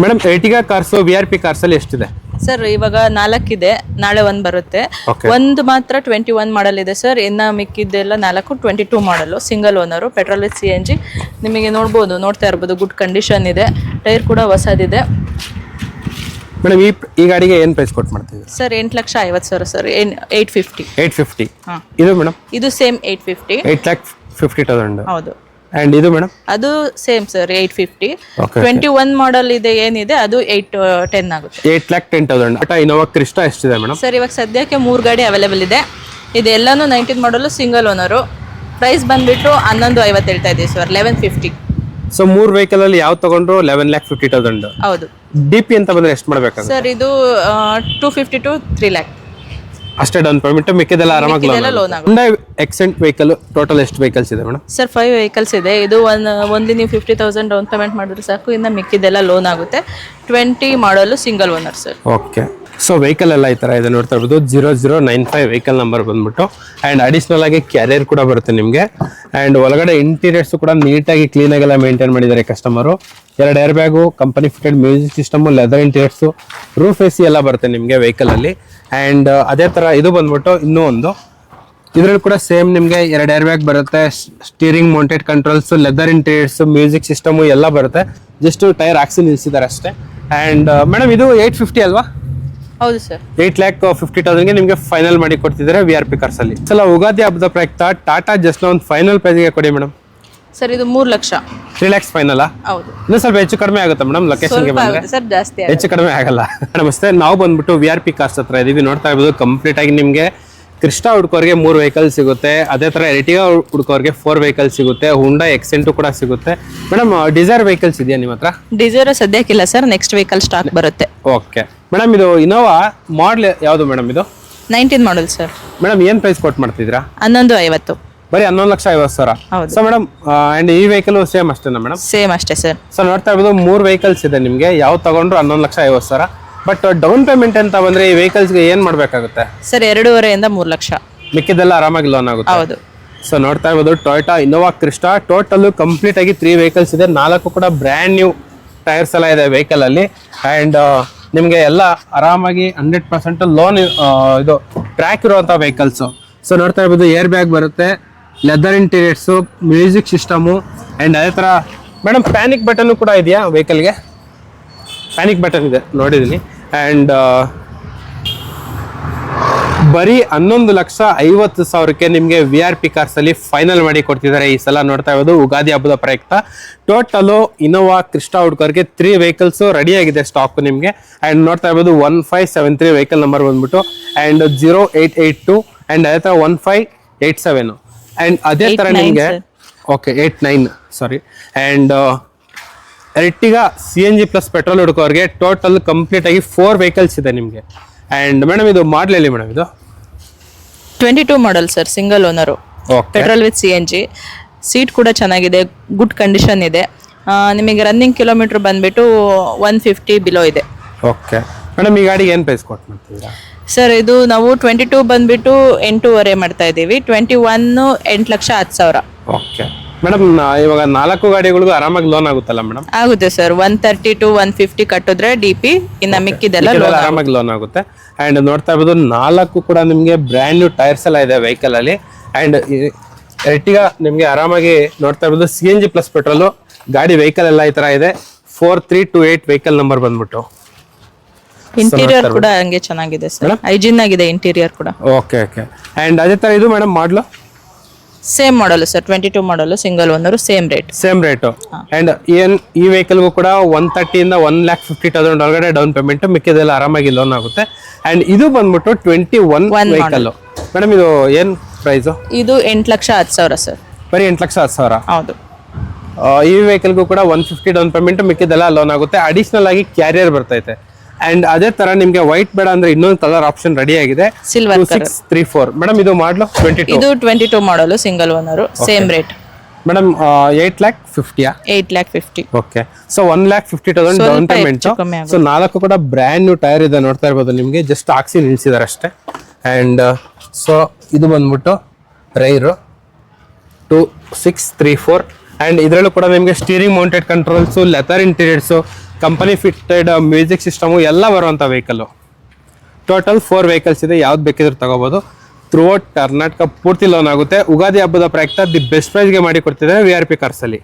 Madam Ertiga cars VIP cars ಅಲ್ಲಿ ಎಷ್ಟಿದೆ sir? ಇವಾಗ 4 ಇದೆ, ನಾಳೆ ಒಂದು ಬರುತ್ತೆ. ಒಂದು ಮಾತ್ರ 21 ಮಾಡಲ್ ಇದೆ ಸರ್. ಇನ್ನ ಮಿಕ್ಕಿದ್ದೆಲ್ಲ 4 22 ಮಾಡಲು, single owner, petrol with CNG. ನಿಮಗೆ ನೋಡ್ತಾ ಇರ್ಬೋದು, ಗುಡ್ ಕಂಡೀಷನ್ ಇದೆ, ಟೈರ್ ಕೂಡ ಹೊಸದಿದೆ. ಮೇಡಮ್ ಈ ಗಾಡಿಗೆ ಏನು ಪ್ರೈಸ್ ಕೊಟ್ಟು ಮಾಡ್ತೀವಿ ಸರ್? 8,50,000 ಸರ್. 850. ಇದು ಮೇಡಮ್ ಇದು ಸೇಮ್ 850. 8,50,000. ಹೌದು. ಅಂಡ್ ಇದು ಮೇಡಮ್ ಅದು ಸೇಮ್ ಸರ್, 850. 21 ಮಾಡಲ್ ಇದೆ ಏನಿದೆ ಅದು 810 ಆಗುತ್ತೆ. 8,10,000. ಟಾಟಾ ಇನೋವಾ ಕ್ರಿಸ್ಟಾ ಎಷ್ಟಿದೆ ಮೇಡಮ್? ಸರ್ ಇವಾಗ ಸದ್ಯಕ್ಕೆ 3 ಗಾಡಿ ಅವೈಲೇಬಲ್ ಇದೆ. ಇದೆಲ್ಲಾನು 19 ಮಾಡಲು, ಸಿಂಗಲ್ ಓನರು. ಪ್ರೈಸ್ ಬಂದ್ಬಿಟ್ಟು 11,50 ಹೇಳ್ತಾ ಇದ್ದೀವಿ ಸರ್. 1150. ಸೊ 3 ವೆಹಿಕಲ್ ಅಲ್ಲಿ ಯಾವ ತಗೊಂಡ್ರು 11,50,000. ಹೌದು. DP ಅಂತ ಬಂದ್ರೆ ಎಷ್ಟು ಮಾಡ್ಬೇಕಾಗುತ್ತೆ ಸರ್? ಇದು 250 to 3 lakh ಅಷ್ಟೇ ಡೌನ್ ಪೇಮೆಂಟ್, ಮಿಕ್ಕಿದೆಲ್ಲ ಆರಾಮಾಗಿ ಲೋನ್ ಆಗುತ್ತೆ. Hyundai Accent ವೆಹಿಕಲ್ ಟೋಟಲ್ ಎಷ್ಟು ವೆಹಿಕಲ್ಸ್ ಇದೆ ಮೇಡಮ್? ಸರ್ 5 ವೆಹಿಕಲ್ಸ್ ಇದೆ. ಇದು ಒಂದು ನೀವು 50,000 ಡೌನ್ ಪೇಮೆಂಟ್ ಮಾಡಿದ್ರೆ ಸಾಕು, ಇನ್ನು ಮಿಕ್ಕಿದೆಲ್ಲ ಲೋನ್ ಆಗುತ್ತೆ. 20 ಮಾಡಲು, single owner sir. Okay. So vehicle ಎಲ್ಲ ಈ ತರ ಇದೆ, ನೋಡ್ತಾ ಇರ್ಬೋದು. 0095 ವೆಹಿಕಲ್ ನಂಬರ್ ಬಂದ್ಬಿಟ್ಟು. ಅಂಡ್ ಅಡಿಷನಲ್ ಆಗಿ ಕ್ಯಾರಿಯರ್ ಕೂಡ ಬರುತ್ತೆ ನಿಮಗೆ. ಅಂಡ್ ಒಳಗಡೆ ಇಂಟೀರಿಯರ್ಸ್ ಕೂಡ ನೀಟಾಗಿ ಕ್ಲೀನ್ ಆಗೆಲ್ಲ ಮೇಂಟೈನ್ ಮಾಡಿದ್ದಾರೆ customer. 2 air bag, company fitted music system, leather interiors, roof AC ಎಲ್ಲ ಬರುತ್ತೆ ನಿಮಗೆ ವೆಹಿಕಲ್ ಅಲ್ಲಿ. ಅಂಡ್ ಅದೇ ತರ ಇದು ಬಂದ್ಬಿಟ್ಟು ಇನ್ನೂ ಒಂದು, ಇದ್ರಲ್ಲಿ ಕೂಡ ಸೇಮ್ ನಿಮಗೆ 2 ಏರ್ ಬ್ಯಾಗ್ ಬರುತ್ತೆ, steering mounted controls, leather interiors, music system ಎಲ್ಲ ಬರುತ್ತೆ. ಜಸ್ಟ್ ಟೈರ್ ಹಾಕ್ಸಿ ನಿಲ್ಸಿದ್ದಾರೆ ಅಷ್ಟೇ. ಅಂಡ್ ಮೇಡಮ್ ಇದು 850 ಅಲ್ವಾ? ಹೌದು ಸರ್. 8,50,000 ನಿಮಗೆ ಫೈನಲ್ ಮಾಡಿ ಕೊಡ್ತಿದ್ದಾರೆ VIP ಕಾರ್ಸ್ ಅಲ್ಲಿ. ಸಲ ಉಗಾದಿ ಹಬ್ಬದ ಪ್ರಯುಕ್ತ ಟಾಟಾ ಜಸ್ಟ್ ಒಂದು ಫೈನಲ್ ಪ್ರೈಸ್ಗೆ ಕೊಡಿ ಮೇಡಮ್. ಸರ್ ಇದು 3 ಲಕ್ಷ. 3 lakhs final? ಹೌದು. ಇನ್ನೂ ಸ್ವಲ್ಪ ಹೆಚ್ಚು ಕಡಿಮೆ ಆಗುತ್ತೆ ಮೇಡಮ್ ಲೊಕೇಶನ್ಗೆ ಬಂದ್ರೆ? ಸರ್ ಜಾಸ್ತಿ ಹೆಚ್ಚು ಕಡಿಮೆ ಆಗಲ್ಲ. ನಮಸ್ತೆ, ನಾವು ಬಂದ್ಬಿಟ್ಟು VIP ಕಾರ್ಸ್ ಹತ್ರ ಇದೀವಿ. ನೋಡ್ತಾ ಇರ್ಬೋದು ಕಂಪ್ಲೀಟ್ ಆಗಿ ನಿಮಗೆ ಕ್ರಿಸ್ಟಾ ಹುಡ್ಕೋರ್ಗೆ 3 ವೆಹಿಕಲ್ ಸಿಗುತ್ತೆ. ಅದೇ ತರ ಎರ್ಟಿಗಾ ಹುಡ್ಕೋರ್ಗೆ 4 ವೆಹಿಕಲ್ ಸಿಗುತ್ತೆ. Hyundai Accent ಕೂಡ ಸಿಗುತ್ತೆ. ಮೇಡಮ್ ಡಿಸೈರ್ ವೆಹಿಕಲ್ಸ್ ಇದೆಯಾ ನಿಮ್ಮ ಹತ್ರ? ಡಿಸೈರ್ ಸದ್ಯಕ್ಕಿಲ್ಲ ಸರ್, ನೆಕ್ಸ್ಟ್ ವೆಹಿಕಲ್ ಸ್ಟಾಕ್ ಬರುತ್ತೆ. ಓಕೆ ಮೇಡಮ್, ಇದು ಇನೋವಾ ಮಾಡಲ್ ಯಾವುದು ಮೇಡಮ್? ಇದು 19 ಮಾಡಲ್ ಸರ್. ಮೇಡಮ್ ಏನ್ ಪ್ರೈಸ್ ಕೊಟ್ಟು ಮಾಡ್ತಿದ್ದೀರಾ? 11,50. ಬರೀ 11,50,000. ಸೊ ಮೇಡಮ್ ಅಂಡ್ ಈ ವೆಹಿಕಲ್ ಸೇಮ್ ಅಷ್ಟೇನಾ ಮೇಡಮ್? ಸೇಮ್ ಅಷ್ಟೇ ಸರ್. ಸೊ ನೋಡ್ತಾ ಇರ್ಬೋದು 3 ವೆಹಿಕಲ್ಸ್ ಇದೆ ನಿಮಗೆ. ಯಾವ ತಗೊಂಡ್ರು 11,50,000. ಬಟ್ ಡೌನ್ ಪೇಮೆಂಟ್ ಅಂತ ಬಂದ್ರೆ ಈ ವೆಹಿಕಲ್ಸ್ಗೆ ಏನ್ ಮಾಡ್ಬೇಕಾಗುತ್ತೆ? ಸರ್ 2.5 3 ಲಕ್ಷ. ಮಿಕ್ಕಿದೆಲ್ಲ ಆರಾಮಾಗಿ ಲೋನ್ ಆಗುತ್ತೆ. ಹೌದು. ಸೊ ನೋಡ್ತಾ ಇರ್ಬೋದು Toyota Innova Crysta total complete ಆಗಿ 3 ವೆಹಿಕಲ್ಸ್ ಇದೆ. 4 ಕೂಡ ಬ್ರ್ಯಾಂಡ್ ನ್ಯೂ ಟೈರ್ಸ್ ಎಲ್ಲ ಇದೆ ವೆಹಿಕಲ್ ಅಲ್ಲಿ. ಅಂಡ್ ನಿಮಗೆ ಎಲ್ಲ ಆರಾಮಾಗಿ 100% ಲೋನ್ ಇದು ಟ್ರ್ಯಾಕ್ ಇರುವಂತ ವೆಹಿಕಲ್ಸ್. ಸೊ ನೋಡ್ತಾ ಇರ್ಬೋದು ಏರ್ ಬ್ಯಾಗ್ ಬರುತ್ತೆ, leather interiors, music system. And ಅದೇ ತರ ಮೇಡಮ್ ಪ್ಯಾನಿಕ್ ಬಟನ್ ಕೂಡ ಇದೆಯಾ ವೆಹಿಕಲ್ಗೆ? ಪ್ಯಾನಿಕ್ ಬಟನ್ ಇದೆ ನೋಡಿದೀನಿ. ಅಂಡ್ ಬರೀ 11,50,000 ನಿಮಗೆ VIP ಕಾರ್ಸ್ ಅಲ್ಲಿ ಫೈನಲ್ ಮಾಡಿ ಕೊಡ್ತಿದ್ದಾರೆ ಈ ಸಲ. ನೋಡ್ತಾ ಇರೋದು ಉಗಾದಿ ಹಬ್ಬದ ಪ್ರಯುಕ್ತ ಟೋಟಲು ಇನೋವಾ ಕ್ರಿಸ್ಟಾ ಹುಡ್ಕೋರ್ಗೆ 3 ವೆಹಿಕಲ್ಸ್ ರೆಡಿ ಆಗಿದೆ ಸ್ಟಾಕ್ ನಿಮಗೆ. ಅಂಡ್ ನೋಡ್ತಾ ಇರ್ಬೋದು 1573 ವೆಹಿಕಲ್ ನಂಬರ್ ಬಂದ್ಬಿಟ್ಟು. ಅಂಡ್ 0882 ಅಂಡ್ ಅದೇ ತರ 1587. ಅಂಡ್ ಅದೇ ತರ ನಿಮಗೆ 89 ಸಾರಿ. And Ertiga CNG plus petrol ಹುಡ್ಕೋರ್ಗೆ ಟೋಟಲ್ ಕಂಪ್ಲೀಟ್ ಆಗಿ 4 ವೆಹಿಕಲ್ಸ್ ಇದೆ ನಿಮಗೆ. ಅಂಡ್ ಮೇಡಮ್ ಇದು ಮಾಡಲ್ ಹೇಳಿ ಮೇಡಮ್? ಇದು 22 model sir, single owner, petrol with CNG. Seat ಕೂಡ ಚೆನ್ನಾಗಿದೆ, ಗುಡ್ ಕಂಡೀಷನ್ ಇದೆ. ನಿಮಗೆ ರನ್ನಿಂಗ್ ಕಿಲೋಮೀಟರ್ ಬಂದ್ಬಿಟ್ಟು 150 ಬಿಲೋ ಇದೆ. ಓಕೆ ಮೇಡಮ್, ಈ ಗಾಡಿಗೆ ಏನು ಪ್ರೈಸ್ ಕೊಟ್ಟು ಮಾಡ್ತೀರಾ? ಸರ್ ಇದು ನಾವು 22 ಬಂದ್ಬಿಟ್ಟು 8.5 ಮಾಡ್ತಾ ಇದ್ದೀವಿ. 21 8,10,000. ಓಕೆ ಮೇಡಮ್, ಇವಾಗ 4 ಗಾಡಿಗಳಿಗೂ ಆರಾಮಾಗಿ ಲೋನ್ ಆಗುತ್ತಲ್ಲ ಮೇಡಮ್? ಆಗುತ್ತೆ ಸರ್. 130 to 150 ಕಟ್ಟಿದ್ರೆ DP, ಇನ್ನು ಮಿಕ್ಕಿದೆಲ್ಲ ಆರಾಮಾಗಿ ಲೋನ್ ಆಗುತ್ತೆ. ಅಂಡ್ ನೋಡ್ತಾ ಇರ್ಬೋದು 4 ಕೂಡ ನಿಮಗೆ ಬ್ರ್ಯಾಂಡ್ ನ್ಯೂ ಟೈರ್ಸ್ ಎಲ್ಲ ಇದೆ ವೆಹಿಕಲ್ ಅಲ್ಲಿ. ಅಂಡ್ ಎರ್ಟಿಗಾ ನಿಮಗೆ ಆರಾಮಾಗಿ ನೋಡ್ತಾ ಇರ್ಬೋದು CNG ಪ್ಲಸ್ ಪೆಟ್ರೋಲ್ ಗಾಡಿ ವೆಹಿಕಲ್ ಎಲ್ಲ ಈ ತರ ಇದೆ. 4328 ವೆಹಿಕಲ್ ನಂಬರ್ ಬಂದ್ಬಿಟ್ಟು. ಇಂಟೀರಿಯರ್ ಕೂಡ ಹಂಗೆ ಚೆನ್ನಾಗಿದೆ ಸರ್, ಹೈಜಿನ್ ಆಗಿದೆ ಇಂಟೀರಿಯರ್ ಕೂಡ. Okay okay. ಅಂಡ್ ಅದೇ ತರ ಇದು ಮೇಡಮ್ ಮಾಡಲು same model sir, 22 model, single owner, same rate. And ಈ ವೆಹಿಕಲ್ಗೂ ಕೂಡ 130 ಇಂದ 1,50,000 ಒಳಗಡೆ ಡೌನ್ ಪೇಮೆಂಟ್, ಮಿಕ್ಕಿದೆಲ್ಲ ಆರಾಮಾಗಿ ಲೋನ್ ಆಗುತ್ತೆ. ಅಂಡ್ ಇದು ಬಂದ್ಬಿಟ್ಟು 21 ವೆಹಿಕಲ್. ಮೇಡಮ್ ಇದು ಏನ್ ಪ್ರೈಸ್? ಇದು 8,10,000 ಸರ್. ಬರೀ 8,10,000? ಹೌದು. ಈ ವೆಹಿಕಲ್ಗೂ ಕೂಡ 150 ಡೌನ್ ಪೇಮೆಂಟ್, ಮಿಕ್ಕಿದೆಲ್ಲ ಲೋನ್ ಆಗುತ್ತೆ. ಅಡಿಷನಲ್ ಆಗಿ ಕ್ಯಾರಿಯರ್ ಬರ್ತೈತೆ. ಅಂಡ್ ಅದೇ ತರ ನಿಮ್ಗೆ ವೈಟ್ ಬೇಡ ಅಂದ್ರೆ ಇನ್ನೊಂದು ಕಲರ್ ಆಪ್ಷನ್ ರೆಡಿ ಆಗಿದೆ, ಸಿಲ್ವರ್ 2634. ಮೇಡಮ್ ಇದು ಮಾಡಲು 22? ಇದು 22 model, single owner, same rate. Madam 8,50,000? 8,50,000. Okay. So 1,50,000 down payment. So 4 ಕೂಡ ಬ್ರ್ಯಾಂಡ್ ನ್ಯೂ ಟೈರ್ ಇದೆ, ನೋಡ್ತಾ ಇರ್ಬೋದು ನಿಮ್ಗೆ. ಜಸ್ಟ್ ಹಾಕ್ಸಿ ನಿಲ್ಸಿದಾರೆ ಅಷ್ಟೇ. ಅಂಡ್ ಸೊ ಇದು ಬಂದ್ಬಿಟ್ಟು ರೈರು 2634. ಆ್ಯಂಡ್ ಇದರಲ್ಲೂ ಕೂಡ ನಿಮಗೆ steering mounted controls, leather interiors, company fitted music system ಎಲ್ಲ ಬರುವಂಥ ವೆಹಿಕಲ್ಲು. ಟೋಟಲ್ 4 ವೆಹಿಕಲ್ಸ್ ಇದೆ, ಯಾವ್ದು ಬೇಕಿದ್ರು ತಗೋಬೋದು. ಥ್ರೂಔಟ್ ಕರ್ನಾಟಕ ಪೂರ್ತಿ ಲೋನ್ ಆಗುತ್ತೆ. ಉಗಾದಿ ಹಬ್ಬದ ಪ್ರಯುಕ್ತ ದಿ ಬೆಸ್ಟ್ ಪ್ರೈಸ್ಗೆ ಮಾಡಿ ಕೊಡ್ತಿದ್ದಾರೆ VIP ಕಾರ್ಸಲ್ಲಿ.